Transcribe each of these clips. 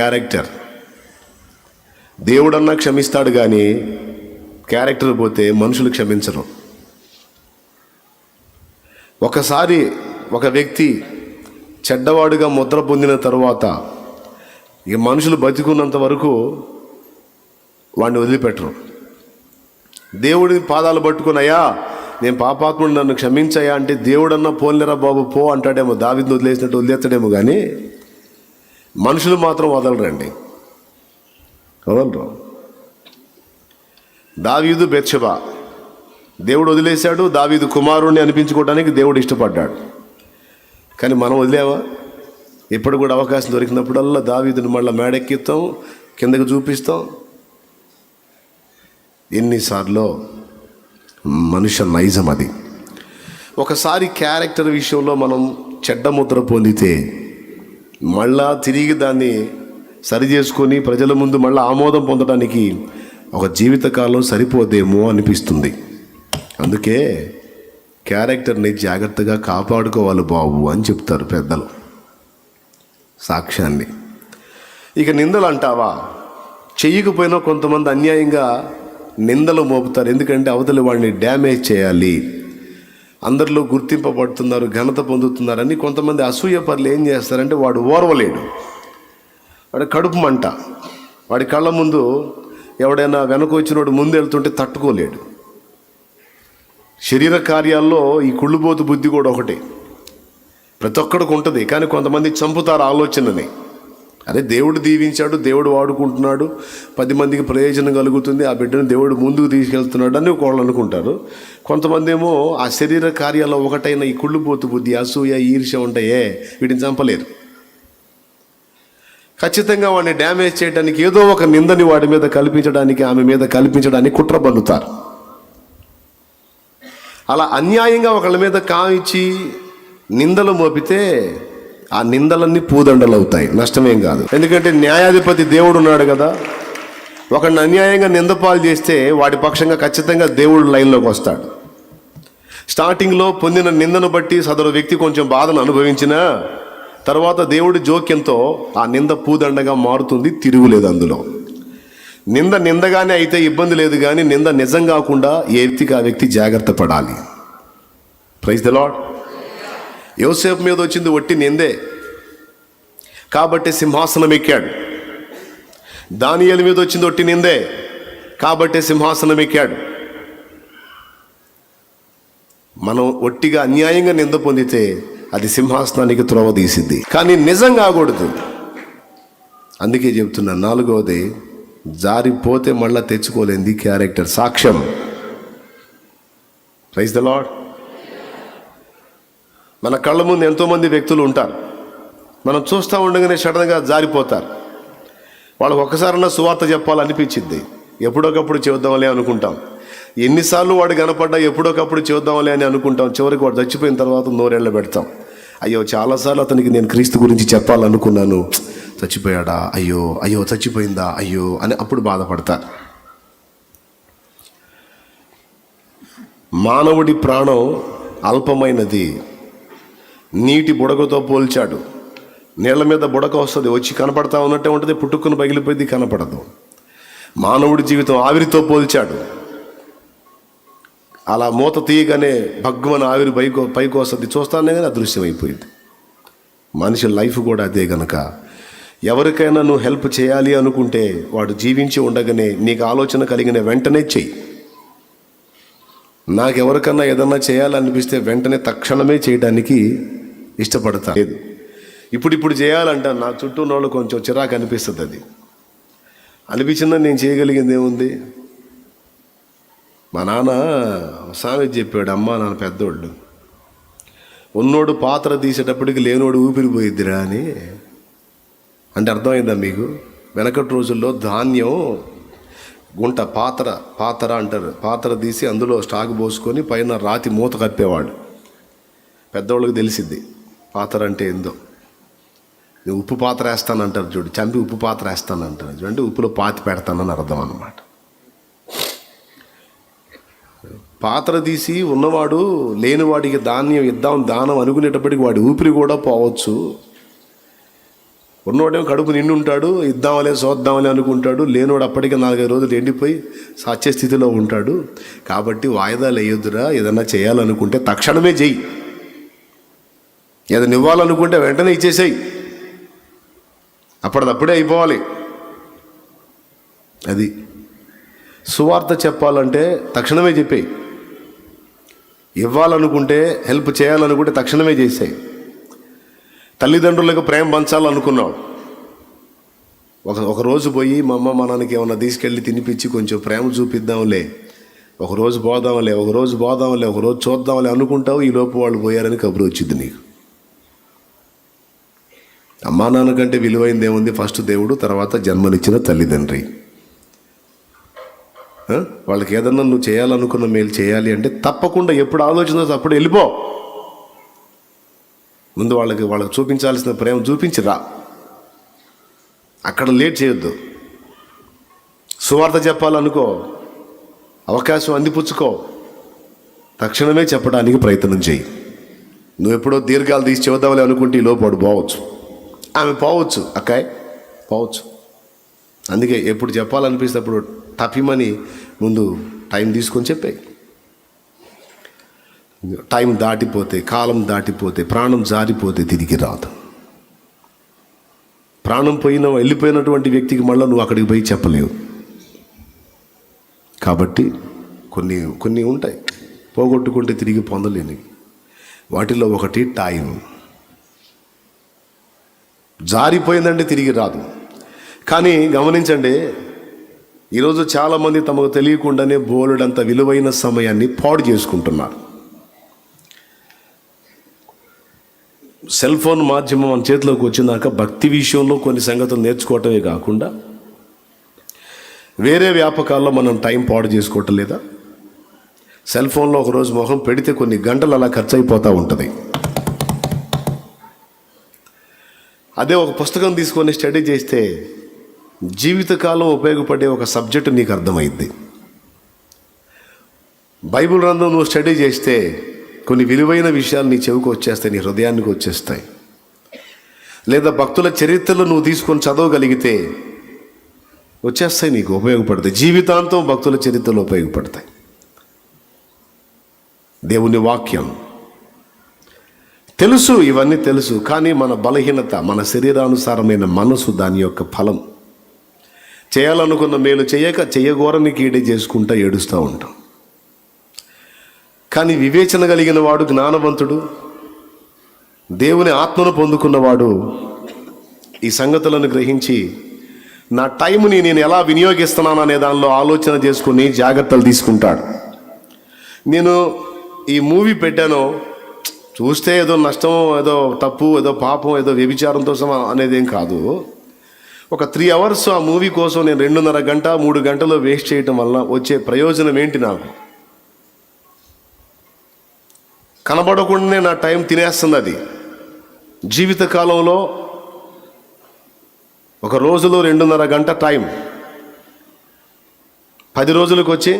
Character. దేవుడన్నా క్షమిస్తాడు కానీ character పోతే మనుషులు క్షమించరు. ఒకసారి ఒక వ్యక్తి చెడ్డవాడుగా ముద్ర పొందిన తరువాత ఇక మనుషులు బతికున్నంత వరకు వాడిని వదిలిపెట్టరు. దేవుడి పాదాలు పట్టుకున్నాయా, నేను పాపాత్ముడు, నన్ను క్షమించాయా అంటే దేవుడన్నా పోన్లేరా బాబు పో అంటాడేమో, దావీదుని వదిలేసినట్టు వదిలేస్తాడేమో, కానీ మనుషులు మాత్రం వదలరండి, వదలరు. దావీదు బెత్షెబా దేవుడు వదిలేశాడు, దావీదు కుమారుణ్ణి అనిపించుకోవడానికి దేవుడు ఇష్టపడ్డాడు. కానీ మనం వదిలేవా? ఇప్పుడు కూడా అవకాశం దొరికినప్పుడల్లా దావీదుని మళ్ళీ మేడెక్కిస్తాం, కిందకు చూపిస్తాం. ఎన్నిసార్లు మనుష్య నైజం అది. ఒకసారి క్యారెక్టర్ విషయంలో మనం చెడ్డ ముద్ర పొందితే మళ్ళా తిరిగి దాన్ని సరి చేసుకొని ప్రజల ముందు మళ్ళీ ఆమోదం పొందడానికి ఒక జీవితకాలం సరిపోదేమో అనిపిస్తుంది. అందుకే క్యారెక్టర్ని జాగ్రత్తగా కాపాడుకోవాలి బాబు అని చెప్తారు పెద్దలు, సాక్ష్యాన్ని. ఇక నిందలు అంటావా, చెయ్యకపోయినా కొంతమంది అన్యాయంగా నిందలు మోపుతారు. ఎందుకంటే అవతలి వాడిని డ్యామేజ్ చేయాలి, అందరిలో గుర్తింపబడుతున్నారు, ఘనత పొందుతున్నారని కొంతమంది అసూయ పనులు ఏం చేస్తారంటే వాడు ఓర్వలేడు, వాడి కడుపు మంట, వాడి కళ్ళ ముందు ఎవడైనా వెనక వచ్చినోడు ముందు వెళ్తుంటే తట్టుకోలేడు. శరీర కార్యాల్లో ఈ కుళ్ళుబోతు బుద్ధి కూడా ఒకటే, ప్రతి ఒక్కడికి ఉంటుంది. కానీ కొంతమంది చంపుతారు ఆలోచనని. అదే దేవుడు దీవించాడు, దేవుడు వాడుకుంటున్నాడు, 10 మందికి ప్రయోజనం కలుగుతుంది, ఆ బిడ్డను దేవుడు ముందుకు తీసుకెళ్తున్నాడు అని వాళ్ళు అనుకుంటారు. కొంతమంది ఏమో ఆ శరీర కార్యాల్లో ఒకటైన ఈ కుళ్ళుబోతు బుద్ధి, అసూయ, ఈర్ష్య ఉంటాయే, వీటిని చంపలేరు. ఖచ్చితంగా వాడిని డ్యామేజ్ చేయడానికి ఏదో ఒక నిందని వాడి మీద కల్పించడానికి, ఆమె మీద కల్పించడానికి కుట్ర పన్నుతారు. అలా అన్యాయంగా ఒకళ్ళ మీద కావించి నిందలు మోపితే ఆ నిందలన్నీ పూదండలు అవుతాయి, నష్టమేం కాదు. ఎందుకంటే న్యాయాధిపతి దేవుడు ఉన్నాడు కదా. ఒకడిని అన్యాయంగా నిందపాలు చేస్తే వాడి పక్షంగా ఖచ్చితంగా దేవుడు లైన్లోకి వస్తాడు. స్టార్టింగ్లో పొందిన నిందను బట్టి సదరు వ్యక్తి కొంచెం బాధను అనుభవించిన తర్వాత దేవుడి జోక్యంతో ఆ నింద పూదండగా మారుతుంది, తిరుగులేదు అందులో. నింద నిందగానే అయితే ఇబ్బంది లేదు, కానీ నింద నిజం కాకుండా ఏ వ్యక్తికి ఆ వ్యక్తి జాగ్రత్త పడాలి. Praise the lord. యోసేపు మీద వచ్చింది ఒట్టి నిందే కాబట్టి సింహాసనం ఎక్కాడు. దానియేలు మీద వచ్చింది ఒట్టి నిందే కాబట్టి సింహాసనం ఎక్కాడు. మనం ఒట్టిగా అన్యాయంగా నింద పొందితే అది సింహాసనానికి త్రోవ తీసిద్ది, కానీ నిజం కాకూడదు. అందుకే చెప్తున్నా, 4వది జారిపోతే మళ్ళీ తెచ్చుకోలేంది క్యారెక్టర్, సాక్ష్యం. Praise the lord. మన కళ్ళ ముందు ఎంతోమంది వ్యక్తులు ఉంటారు, మనం చూస్తూ ఉండగానే సడన్గా జారిపోతారు. వాళ్ళకు ఒక్కసారన్నా సువార్త చెప్పాలనిపించింది, ఎప్పుడొకప్పుడు చెబుదామలే అనుకుంటాం. ఎన్నిసార్లు వాడు కనపడ్డా ఎప్పుడొకప్పుడు చెబుదామలే అని అనుకుంటాం. చివరికి వాడు చచ్చిపోయిన తర్వాత నోరెళ్ళ పెడతాం. అయ్యో చాలాసార్లు అతనికి నేను క్రీస్తు గురించి చెప్పాలనుకున్నాను, చచ్చిపోయాడా, అయ్యో అయ్యో చచ్చిపోయిందా, అయ్యో అని అప్పుడు బాధపడతారు. మానవుడి ప్రాణం అల్పమైనది. నీటి బుడగతో పోల్చాడు. నీళ్ళ మీద బుడక వస్తుంది, వచ్చి కనపడతా ఉన్నట్టే ఉంటుంది, పుట్టుకుని పగిలిపోయింది, కనపడదు. మానవుడి జీవితం ఆవిరితో పోల్చాడు. అలా మూత తీయగానే భగ్గుమని ఆవిరి పైకి వస్తుంది, చూస్తానే కానీ అదృశ్యం అయిపోయింది. మనిషి లైఫ్ కూడా అదే గనక ఎవరికైనా నువ్వు హెల్ప్ చేయాలి అనుకుంటే వాడు జీవించి ఉండగానే నీకు ఆలోచన కలిగిన వెంటనే చెయ్యి. నాకెవరికన్నా ఏదన్నా చేయాలనిపిస్తే వెంటనే తక్షణమే చేయడానికి ఇష్టపడతా లేదు. ఇప్పుడు చేయాలంట నా చుట్టూ ఉన్న వాళ్ళు కొంచెం చిరాకు అనిపిస్తుంది. అది అనిపించిందని నేను చేయగలిగింది ఏముంది? మా నాన్న సామెత చెప్పాడు, అమ్మ నాన్న పెద్దోళ్ళు, ఉన్నోడు పాత్ర తీసేటప్పటికి లేనోడు ఊపిరిపోయిద్దిరా అని. అంటే అర్థమైందా మీకు? వెనకటి రోజుల్లో ధాన్యం గుంట పాత్ర అంటారు, పాత్ర తీసి అందులో స్టాక్ పోసుకొని పైన రాతి మూత కప్పేవాడు. పెద్దవాళ్ళకి తెలిసిద్ది పాత్ర అంటే ఏందో. ఉప్పు పాత్ర వేస్తానంటారు చూడు, చంపి ఉప్పు పాత్ర వేస్తానంటారు చూడండి, ఉప్పులో పాతి పెడతానని అర్థం అన్నమాట. పాత్ర తీసి ఉన్నవాడు లేనివాడికి ధాన్యం ఇద్దాం దానం అనుకునేటప్పటికి వాడి ఊపిరి కూడా పోవచ్చు. ఉన్నోడేమో కడుపు నిండి ఉంటాడు, ఇద్దామలే చూద్దామలే అనుకుంటాడు. లేనోడు అప్పటికే 4-5 రోజులు ఎండిపోయి సత్య స్థితిలో ఉంటాడు. కాబట్టి వాయిదాలు వేయొద్దురా, ఏదన్నా చేయాలనుకుంటే తక్షణమే చెయ్యి. ఏదైనా ఇవ్వాలనుకుంటే వెంటనే ఇచ్చేసేయి, అప్పటిదప్పుడే అయిపోవాలి. అది సువార్త చెప్పాలంటే తక్షణమే చెప్పేయి. ఇవ్వాలనుకుంటే, హెల్ప్ చేయాలనుకుంటే తక్షణమే చేసేయి. తల్లిదండ్రులకు ప్రేమ పంచాలనుకున్నావు, ఒక రోజు పోయి మా అమ్మ మా నాన్నకి ఏమన్నా తీసుకెళ్ళి తినిపించి కొంచెం ప్రేమ చూపిద్దాంలే, ఒక రోజు పోదాంలే ఒక రోజు చూద్దాంలే అనుకుంటావు. ఈ లోపు వాళ్ళు పోయారని కబురు వచ్చింది నీకు. అమ్మా నాన్న కంటే విలువైంది ఏముంది? ఫస్ట్ దేవుడు, తర్వాత జన్మనిచ్చిన తల్లిదండ్రి. వాళ్ళకి ఏదన్నా నువ్వు చేయాలనుకున్న మేలు చేయాలి అంటే తప్పకుండా ఎప్పుడు ఆలోచన అప్పుడు వెళ్ళిపో. ముందు వాళ్ళకి చూపించాల్సిన ప్రేమ చూపించిరా, అక్కడ లేట్ చేయొద్దు. సువార్త చెప్పాలనుకో, అవకాశం అందిపుచ్చుకో, తక్షణమే చెప్పడానికి ప్రయత్నం చేయి. నువ్వు ఎప్పుడో దీర్ఘాలు తీసి చెబుదామని అనుకుంటే ఈ లోపు పోవచ్చు, ఆమె పోవచ్చు, అక్కాయ్ పోవచ్చు. అందుకే ఎప్పుడు చెప్పాలనిపిస్తే అప్పుడు తప్పిమని ముందు టైం తీసుకొని చెప్పాయి. టైం దాటిపోతే, కాలం దాటిపోతే, ప్రాణం జారిపోతే తిరిగి రాదు. ప్రాణం వెళ్ళిపోయినటువంటి వ్యక్తికి మళ్ళీ నువ్వు అక్కడికి పోయి చెప్పలేవు. కాబట్టి కొన్ని ఉంటాయి పోగొట్టుకుంటే తిరిగి పొందలేనివి. వాటిలో ఒకటి టైం. జారిపోయిందంటే తిరిగి రాదు. కానీ గమనించండి, ఈరోజు చాలామంది తమకు తెలియకుండానే బోలెడంత విలువైన సమయాన్ని పాడు చేసుకుంటున్నారు. సెల్ ఫోన్ మాధ్యమం మన చేతిలోకి వచ్చినాక భక్తి విషయంలో కొన్ని సంగతులు నేర్చుకోవటమే కాకుండా వేరే వ్యాపకాల్లో మనం టైం పాడు చేసుకోవటం లేదా? సెల్ ఫోన్లో ఒకరోజు మొహం పెడితే కొన్ని గంటలు అలా ఖర్చు అయిపోతూ ఉంటుంది. అదే ఒక పుస్తకం తీసుకొని స్టడీ చేస్తే జీవితకాలం ఉపయోగపడే ఒక సబ్జెక్టు నీకు అర్థమైద్ది. బైబిల్ గ్రంథం నువ్వు స్టడీ చేస్తే కొన్ని విలువైన విషయాలు నీ చెవికి వచ్చేస్తాయి, నీ హృదయానికి వచ్చేస్తాయి. లేదా భక్తుల చరిత్రలు నువ్వు తీసుకొని చదవగలిగితే వచ్చేస్తాయి, నీకు ఉపయోగపడతాయి. జీవితాంతం భక్తుల చరిత్రలు ఉపయోగపడతాయి. దేవుని వాక్యం తెలుసు, ఇవన్నీ తెలుసు. కానీ మన బలహీనత, మన శరీరానుసారమైన మనసు దాని యొక్క ఫలం. చేయాలనుకున్న మేలు చేయగోరని కీడే చేసుకుంటా ఏడుస్తూ ఉంటాం. కానీ వివేచన కలిగిన వాడు, జ్ఞానవంతుడు, దేవుని ఆత్మను పొందుకున్నవాడు ఈ సంగతులను గ్రహించి నా టైంని నేను ఎలా వినియోగిస్తున్నాను అనే దానిలో ఆలోచన చేసుకుని జాగ్రత్తలు తీసుకుంటాడు. నేను ఈ మూవీ పెట్టాను, చూస్తే ఏదో నష్టం, ఏదో తప్పు, ఏదో పాపం, ఏదో వ్యభిచారంతో అనేదేం కాదు. ఒక 3 hours ఆ మూవీ కోసం నేను 2.5 గంట 3 గంటలు వేస్ట్ చేయటం వల్ల వచ్చే ప్రయోజనం ఏంటి? నాకు కనబడకుండానే నా టైం తినేస్తుంది. అది జీవితకాలంలో ఒక రోజులో 2.5 గంట టైం 10 రోజులకు వచ్చి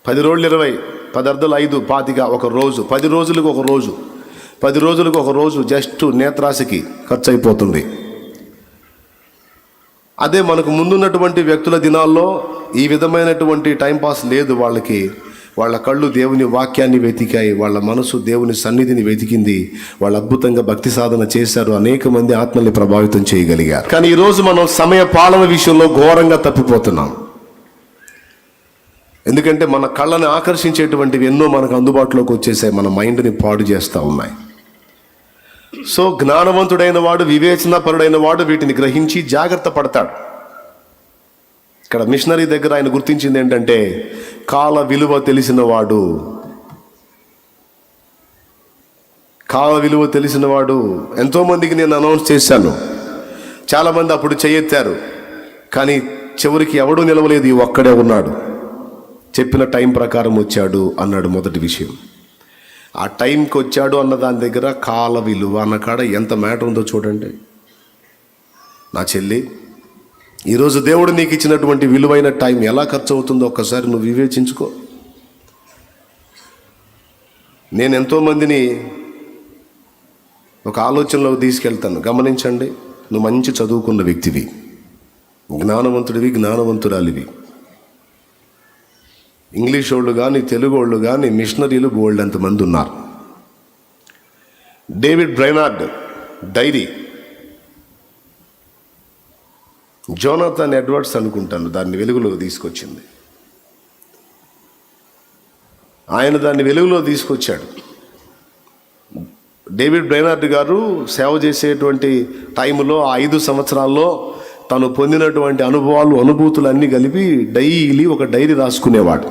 10 రోజులు 20, 10 అర్ధలు 5, 25, ఒక రోజు. 10 రోజులకు ఒక రోజు జస్ట్ నేత్రాశకి ఖర్చు అయిపోతుంది. అదే మనకు ముందున్నటువంటి వ్యక్తుల దినాల్లో ఈ విధమైనటువంటి టైంపాస్ లేదు వాళ్ళకి. వాళ్ళ కళ్ళు దేవుని వాక్యాన్ని వెతికాయి, వాళ్ళ మనసు దేవుని సన్నిధిని వెతికింది, వాళ్ళు అద్భుతంగా భక్తి సాధన చేశారు, అనేక మంది ఆత్మల్ని ప్రభావితం చేయగలిగారు. కానీ ఈరోజు మనం సమయ పాలన విషయంలో ఘోరంగా తప్పిపోతున్నాం. ఎందుకంటే మన కళ్ళని ఆకర్షించేటువంటివి ఎన్నో మనకు అందుబాటులోకి వచ్చేసాయి, మన మైండ్ని పాడు చేస్తూ ఉన్నాయి. సో జ్ఞానవంతుడైన వాడు, వివేచనాపరుడైన వాడు వీటిని గ్రహించి జాగ్రత్త పడతాడు. ఇక్కడ మిషనరీ దగ్గర ఆయన గుర్తించింది ఏంటంటే కాల విలువ తెలిసిన వాడు. కాల విలువ తెలిసిన వాడు ఎంతోమందికి నేను అనౌన్స్ చేశాను, చాలామంది అప్పుడు చేయెత్తారు, కానీ చివరికి ఎవడూ నిలవలేదు, ఈ ఒక్కడే ఉన్నాడు, చెప్పిన టైం ప్రకారం వచ్చాడు అన్నాడు. మొదటి విషయం, ఆ టైంకి వచ్చాడు అన్న దాని దగ్గర కాల విలువ అన్న కాడ ఎంత మ్యాటర్ ఉందో చూడండి. నా చెల్లి, ఈరోజు దేవుడు నీకు ఇచ్చినటువంటి విలువైన టైం ఎలా ఖర్చు అవుతుందో ఒక్కసారి నువ్వు వివేచించుకో. నేను ఎంతోమందిని ఒక ఆలోచనలోకి తీసుకెళ్తాను. గమనించండి, నువ్వు మంచి చదువుకున్న వ్యక్తివి, జ్ఞానవంతుడివి, జ్ఞానవంతురాలివి. ఇంగ్లీష్ వాళ్ళు కానీ తెలుగు వాళ్ళు కానీ మిషనరీలు బోల్డ్ అంతమంది ఉన్నారు. David Brainerd diary, Jonathan Edwards అనుకుంటాను దాన్ని వెలుగులోకి తీసుకొచ్చింది. ఆయన దాన్ని వెలుగులో తీసుకొచ్చాడు. డేవిడ్ బ్రైనార్డ్ గారు సేవ చేసేటువంటి టైంలో 5 సంవత్సరాల్లో తను పొందినటువంటి అనుభూతులు అన్నీ కలిపి డైలీ ఒక డైరీ రాసుకునేవాడు.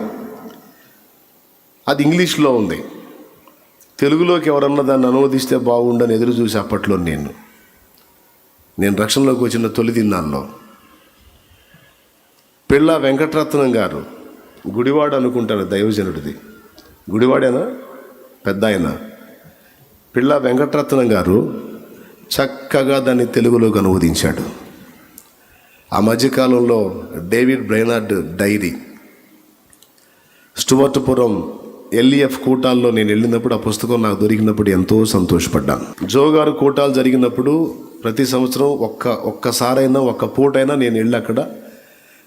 అది ఇంగ్లీష్లో ఉంది. తెలుగులోకి ఎవరన్నా దాన్ని అనువదిస్తే బాగుండని ఎదురు చూసి అప్పట్లో నేను రక్షణలోకి వచ్చిన తొలి దినాల్లో పిళ్ళ వెంకటరత్నం గారు, గుడివాడ అనుకుంటాను దైవజనుడిది, గుడివాడేనా పెద్ద ఆయన, పిళ్ళ వెంకటరత్నం గారు చక్కగా దాన్ని తెలుగులోకి అనువదించాడు. ఆ మధ్యకాలంలో David Brainerd diary Stuartpuram LEF కూటాల్లో నేను వెళ్ళినప్పుడు ఆ పుస్తకం నాకు దొరికినప్పుడు ఎంతో సంతోషపడ్డాను. జో గారు కూటాలు జరిగినప్పుడు ప్రతి సంవత్సరం ఒక్కసారైనా ఒక్క పూటైనా నేను వెళ్ళి అక్కడ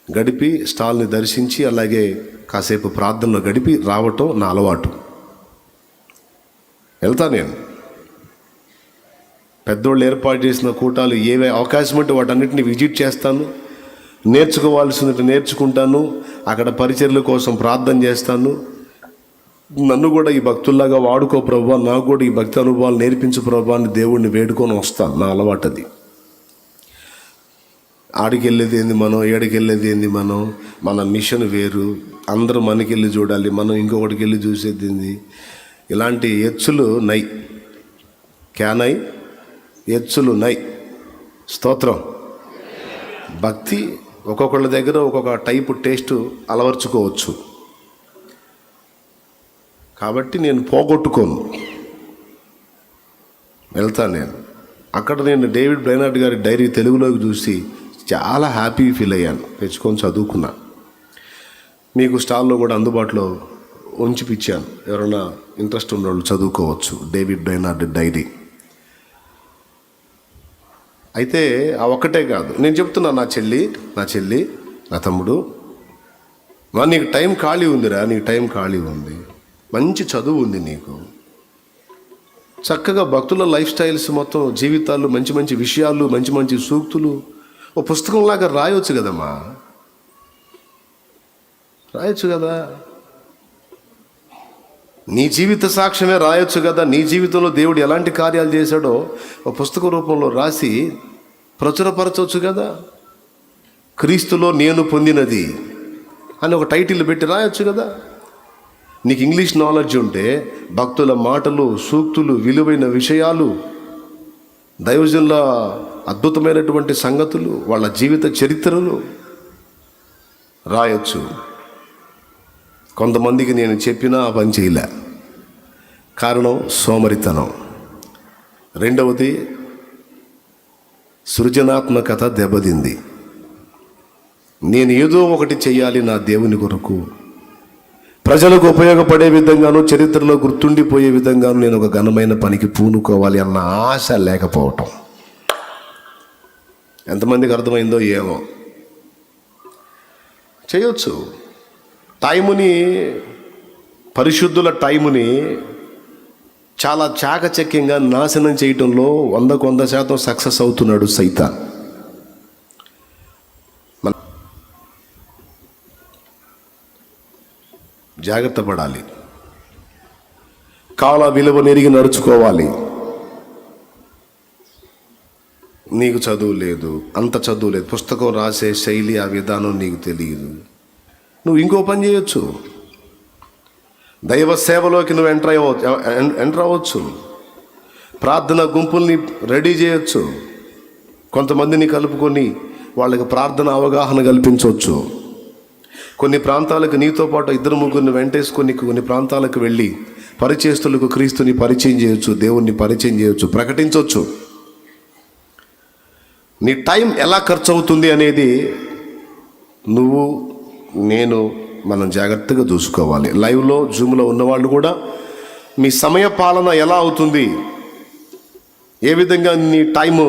గడిపి స్టాల్ని దర్శించి అలాగే కాసేపు ప్రార్థనలో గడిపి రావటం నా అలవాటు. వెళ్తా నేను. పెద్దోళ్ళు ఏర్పాటు చేసిన కూటాలు ఏవే అవకాశం ఉంటే వాటన్నిటిని విజిట్ చేస్తాను, నేర్చుకోవాల్సినట్టు నేర్చుకుంటాను, అక్కడ పరిచర్ల కోసం ప్రార్థన చేస్తాను. నన్ను కూడా ఈ భక్తుల్లాగా వాడుకో ప్రభువా, నాకు కూడా ఈ భక్తి అనుభవాలు నేర్పించు ప్రభువా అని దేవుడిని వేడుకొని వస్తాను. నా అలవాటు అది. ఆడికి వెళ్ళేది ఏంది మనం, ఏడికి వెళ్ళేది ఏంది మనం, మన మిషన్ వేరు, అందరూ మనకెళ్ళి చూడాలి, మనం ఇంకొకటికి వెళ్ళి చూసేది ఏంది. ఇలాంటి ఎచ్చులు నై, క్యానై ఎచ్చులు నై. స్తోత్రం. భక్తి ఒక్కొక్కళ్ళ దగ్గర ఒక్కొక్క టైపు టేస్ట్ అలవర్చుకోవచ్చు. కాబట్టి నేను పోగొట్టుకోను, వెళ్తాను నేను. అక్కడ నేను డేవిడ్ బ్రైనార్డ్ గారి డైరీ తెలుగులోకి చూసి చాలా హ్యాపీ ఫీల్ అయ్యాను. తెచ్చుకొని చదువుకున్నా. మీకు స్టాల్లో కూడా అందుబాటులో ఉంచిపిచ్చాను, ఎవరైనా ఇంట్రెస్ట్ ఉన్న వాళ్ళు చదువుకోవచ్చు. David Brainerd diary. అయితే ఆ ఒక్కటే కాదు, నేను చెప్తున్నా, నా చెల్లి నా తమ్ముడు, నీకు టైం ఖాళీ ఉందిరా, నీకు టైం ఖాళీ ఉంది, మంచి చదువు ఉంది నీకు, చక్కగా భక్తుల లైఫ్ స్టైల్స్ మొత్తం జీవితాలు, మంచి మంచి విషయాలు, మంచి మంచి సూక్తులు ఓ పుస్తకంలాగా రాయొచ్చు కదమ్మా, రాయొచ్చు కదా. నీ జీవిత సాక్ష్యమే రాయొచ్చు కదా. నీ జీవితంలో దేవుడు ఎలాంటి కార్యాలు చేశాడో ఒక పుస్తక రూపంలో రాసి ప్రచురపరచవచ్చు కదా. క్రీస్తులో నేను పొందినది అని ఒక టైటిల్ పెట్టి రాయొచ్చు కదా. నీకు ఇంగ్లీష్ నాలెడ్జ్ ఉంటే భక్తుల మాటలు, సూక్తులు, విలువైన విషయాలు, దైవజనుల అద్భుతమైనటువంటి సంగతులు, వాళ్ళ జీవిత చరిత్రలు రాయొచ్చు. కొంతమందికి నేను చెప్పినా ఆ పని చేయలే. కారణం సోమరితనం. రెండవది సృజనాత్మకత దెబ్బతింది. నేను ఏదో ఒకటి చెయ్యాలి నా దేవుని కొరకు, ప్రజలకు ఉపయోగపడే విధంగాను, చరిత్రలో గుర్తుండిపోయే విధంగాను నేను ఒక ఘనమైన పనికి పూనుకోవాలి అన్న ఆశ లేకపోవటం. ఎంతమందికి అర్థమైందో ఏమో. చేయొచ్చు. టైముని, పరిశుద్ధుల టైముని చాలా చాకచక్యంగా నాశనం చేయటంలో 100% సక్సెస్ అవుతున్నాడు సైతాన్. జాగ్రత్త పడాలి. కాల విలువ నెరిగి నడుచుకోవాలి. నీకు చదువు లేదు, అంత చదువు లేదు, పుస్తకం రాసే శైలి, ఆ విధానం నీకు తెలియదు, నువ్వు ఇంకో పని చేయొచ్చు. దైవ సేవలోకి నువ్వు ఎంటర్ అవ్వచ్చు. ప్రార్థన గుంపుల్ని రెడీ చేయొచ్చు. కొంతమందిని కలుపుకొని వాళ్ళకి ప్రార్థన అవగాహన కల్పించవచ్చు. కొన్ని ప్రాంతాలకు నీతో పాటు 2-3 వెంటేసుకొని కొన్ని ప్రాంతాలకు వెళ్ళి పరిచయస్తులకు క్రీస్తుని పరిచయం చేయొచ్చు, దేవుణ్ణి పరిచయం చేయొచ్చు, ప్రకటించవచ్చు. నీ టైం ఎలా ఖర్చు అవుతుంది అనేది నువ్వు, నేను, మనం జాగ్రత్తగా చూసుకోవాలి. లైవ్లో, జూమ్లో ఉన్నవాళ్ళు కూడా మీ సమయ పాలన ఎలా అవుతుంది, ఏ విధంగా నీ టైము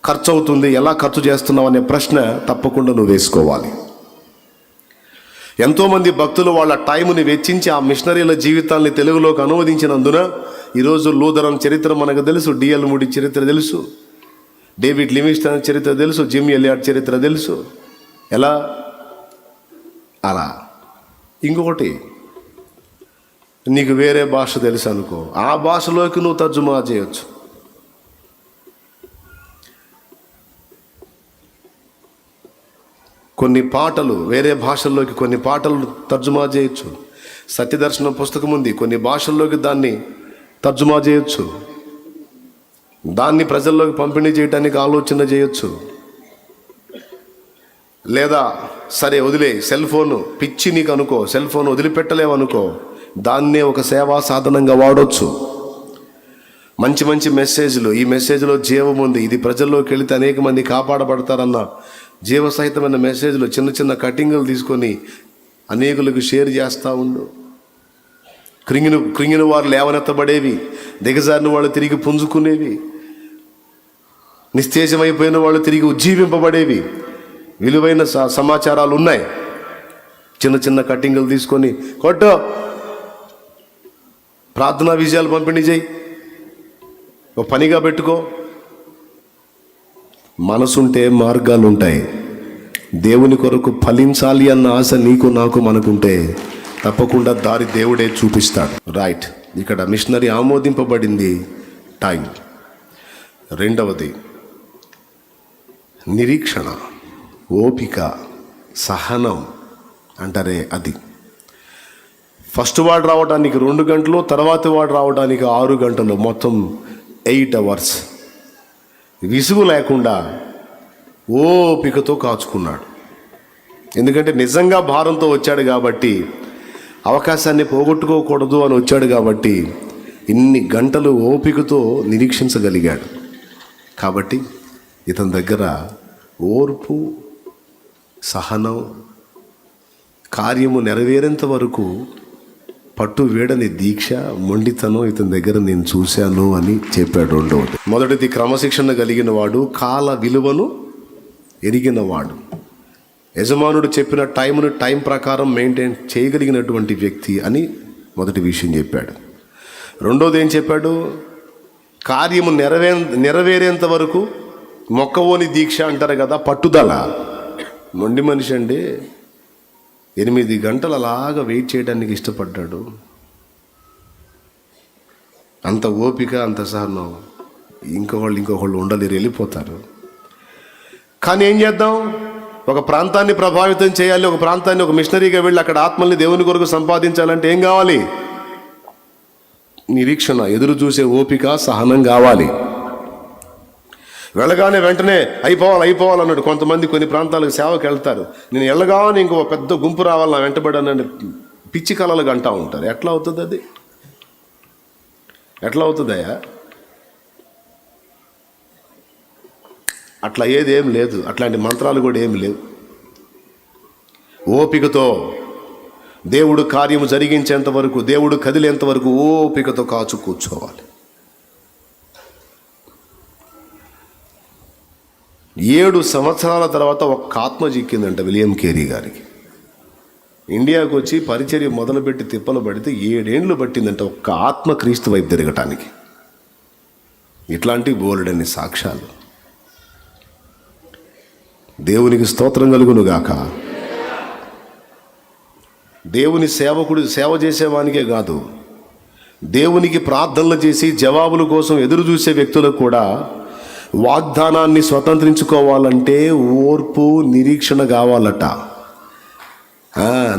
ఖర్చు అవుతుంది, ఎలా ఖర్చు చేస్తున్నావు అనే ప్రశ్న తప్పకుండా నువ్వు వేసుకోవాలి. ఎంతోమంది భక్తులు వాళ్ళ టైంని వెచ్చించి ఆ మిషనరీల జీవితాన్ని తెలుగులోకి అనువదించినందున ఈరోజు లూథరన్ చరిత్ర మనకు తెలుసు, డిఎల్ మూడి చరిత్ర తెలుసు, డేవిడ్ లివింగ్స్టన్ చరిత్ర తెలుసు, జిమ్ ఎలియాట్ చరిత్ర తెలుసు. ఎలా? అలా. ఇంకొకటి, నీకు వేరే భాష తెలుసు అనుకో, ఆ భాషలోకి నువ్వు తర్జుమా చేయొచ్చు. కొన్ని పాటలు వేరే భాషల్లోకి కొన్ని పాటలు తర్జుమా చేయొచ్చు. సత్యదర్శనం పుస్తకం ఉంది, కొన్ని భాషల్లోకి దాన్ని తర్జుమా చేయొచ్చు. దాన్ని ప్రజల్లోకి పంపిణీ చేయడానికి ఆలోచన చేయొచ్చు. లేదా సరే వదిలే, సెల్ ఫోను పిచ్చి నీకు అనుకో, సెల్ ఫోన్ వదిలిపెట్టలేవు అనుకో, దాన్నే ఒక సేవా సాధనంగా వాడవచ్చు. మంచి మంచి మెసేజ్లు, ఈ మెసేజ్లో జీవం ఉంది, ఇది ప్రజల్లోకి వెళితే అనేక మంది కాపాడబడతారన్న జీవసహితమైన మెసేజ్లు చిన్న చిన్న కటింగులు తీసుకొని అనేకులకు షేర్ చేస్తూ ఉండు. కృంగిన వారు లేవనెత్తబడేవి, దిగజారిన వాళ్ళు తిరిగి పుంజుకునేవి, నిస్తేజమైపోయిన వాళ్ళు తిరిగి ఉజ్జీవింపబడేవి. విలువైన సమాచారాలు ఉన్నాయి. చిన్న చిన్న కటింగులు తీసుకొని కొట్టు, ప్రార్థనా విజయాలు పంపిణీ చేయి, ఒక పనిగా పెట్టుకో. మనసుంటే మార్గాలు ఉంటాయి. దేవుని కొరకు ఫలించాలి అన్న ఆశ నీకు నాకు మనకుంటే తప్పకుండా దారి దేవుడే చూపిస్తాడు. రైట్. ఇక్కడ మిషనరీ ఆమోదింపబడింది టైం. రెండవది నిరీక్షణ, ఓపిక, సహనం అంటారే అది. ఫస్ట్ వాడు రావడానికి 2 గంటలు, తర్వాత వాడు రావడానికి 6 గంటలు, మొత్తం 8 అవర్స్. విసుగు లేకుండా ఓపికతో కాచుకున్నాడు. ఎందుకంటే నిజంగా భారంతో వచ్చాడు కాబట్టి, అవకాశాన్ని పోగొట్టుకోకూడదు అని వచ్చాడు కాబట్టి ఇన్ని గంటలు ఓపికతో నిరీక్షించగలిగాడు. కాబట్టి ఇతని దగ్గర ఓర్పు, సహనం, కార్యము నెరవేరేంత వరకు పట్టు వీడని దీక్ష, మొండితనం ఇతని దగ్గర నేను చూశాను అని చెప్పాడు. రెండవది, మొదటిది క్రమశిక్షణ కలిగిన వాడు, కాల విలువను ఎరిగినవాడు. యజమానుడు చెప్పిన టైం ప్రకారం మెయింటైన్ చేయగలిగినటువంటి వ్యక్తి అని మొదటి విషయం చెప్పాడు. రెండోది ఏం చెప్పాడు? కార్యము నెరవేరేంత వరకు మొక్కవోని దీక్ష అంటారు కదా, పట్టుదల. మొండి మనిషి అండి 8 గంటలు అలాగా వెయిట్ చేయడానికి ఇష్టపడ్డాడు. అంత ఓపిక, అంత సహనం ఇంకొకళ్ళు ఉండలేరు, వెళ్ళిపోతారు. కానీ ఏం చేద్దాం? ఒక ప్రాంతాన్ని ప్రభావితం చేయాలి, ఒక ప్రాంతాన్ని ఒక మిషనరీగా వెళ్ళి అక్కడ ఆత్మల్ని దేవుని కొరకు సంపాదించాలంటే ఏం కావాలి? నిరీక్షణ, ఎదురు చూసే ఓపిక, సహనం కావాలి. వెళ్ళగానే వెంటనే అయిపోవాలన్నాడు. కొంతమంది కొన్ని ప్రాంతాలకు సేవకు వెళ్తారు, నేను వెళ్ళగానే ఇంకో పెద్ద గుంపు రావాలి నా వెంటబడని పిచ్చి కళలు అంటూ ఉంటారు. ఎట్లా అవుతుంది అది? ఎట్లా అవుతుందయ్యా? అట్లా ఏం లేదు, అట్లాంటి మంత్రాలు కూడా ఏమి లేవు. ఓపికతో దేవుడు కార్యము జరిగించేంత వరకు, దేవుడు కదిలేంత వరకు ఓపికతో కాచు కూర్చోవాలి. 7 సంవత్సరాల తర్వాత ఒక్క ఆత్మ చిక్కిందంట విలియం కేరీ గారికి. ఇండియాకు వచ్చి పరిచర్య మొదలుపెట్టి తిప్పలు పడితే 7 ఏండ్లు పట్టిందంట ఒక్క ఆత్మ క్రీస్తు వైపు తిరగటానికి. ఇట్లాంటి బోలెడన్ని సాక్ష్యాలు. దేవునికి స్తోత్రం కలుగును గాక. దేవుని సేవ చేసేవానికే కాదు, దేవునికి ప్రార్థనలు చేసి జవాబుల కోసం ఎదురు చూసే వ్యక్తులకు కూడా వాగ్దానాన్ని స్వతంత్రించుకోవాలంటే ఓర్పు, నిరీక్షణ కావాలట.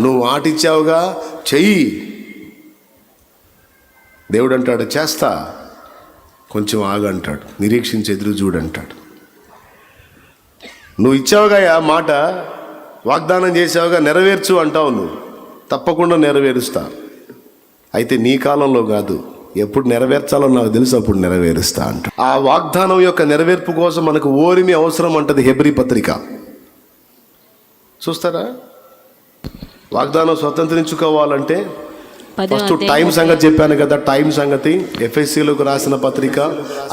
నువ్వు ఆటిచ్చావుగా, చెయ్యి. దేవుడు అంటాడు చేస్తా, కొంచెం ఆగంటాడు, నిరీక్షించి ఎదురు చూడంటాడు. నువ్వు ఇచ్చావుగా ఆ మాట, వాగ్దానం చేసావుగా, నెరవేర్చు అంటావు. నువ్వు తప్పకుండా నెరవేరుస్తా. అయితే నీ కాలంలో కాదు, ఎప్పుడు నెరవేర్చాలో నాకు తెలుసు, అప్పుడు నెరవేరుస్తా అంట. ఆ వాగ్దానం యొక్క నెరవేర్పు కోసం మనకు ఓరిమి అవసరం అంటది హెబ్రీ పత్రిక. చూస్తారా? వాగ్దానం స్వతంత్రించుకోవాలంటే ఫస్ట్ టైం సంగతి చెప్పాను కదా. టైం సంగతి ఎఫ్ఎస్సీలకు రాసిన పత్రిక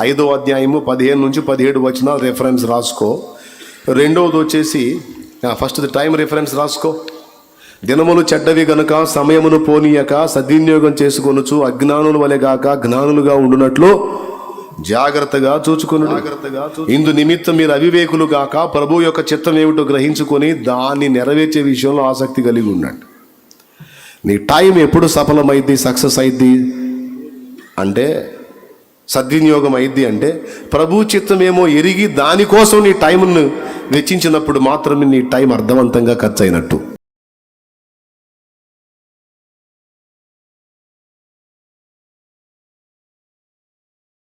5వ అధ్యాయము 15 నుంచి 17 వచ్చిన రెఫరెన్స్ రాసుకో. రెండవది వచ్చేసి ఫస్ట్ టైం రిఫరెన్స్ రాసుకో. దినములు చెడ్డవి గనుక సమయమును పోనీయక సద్వినియోగం చేసుకొనుచు అజ్ఞానుల వలె గాక జ్ఞానులుగా ఉండునట్లు జాగ్రత్తగా చూచుకొనుడు. ఇందు నిమిత్తం మీరు అవివేకులు గాక ప్రభు యొక్క చిత్తం ఏమిటో గ్రహించుకొని దాన్ని నెరవేర్చే విషయంలో ఆసక్తి కలిగి ఉండండి. నీ టైం ఎప్పుడు సఫలమైద్ది, సక్సెస్ అయిద్ది అంటే, సద్వినియోగం అయిద్ది అంటే, ప్రభు చిత్తం ఏమో ఎరిగి దానికోసం నీ టైంను వెచ్చించినప్పుడు మాత్రమే నీ టైం అర్థవంతంగా ఖర్చు అయినట్టు.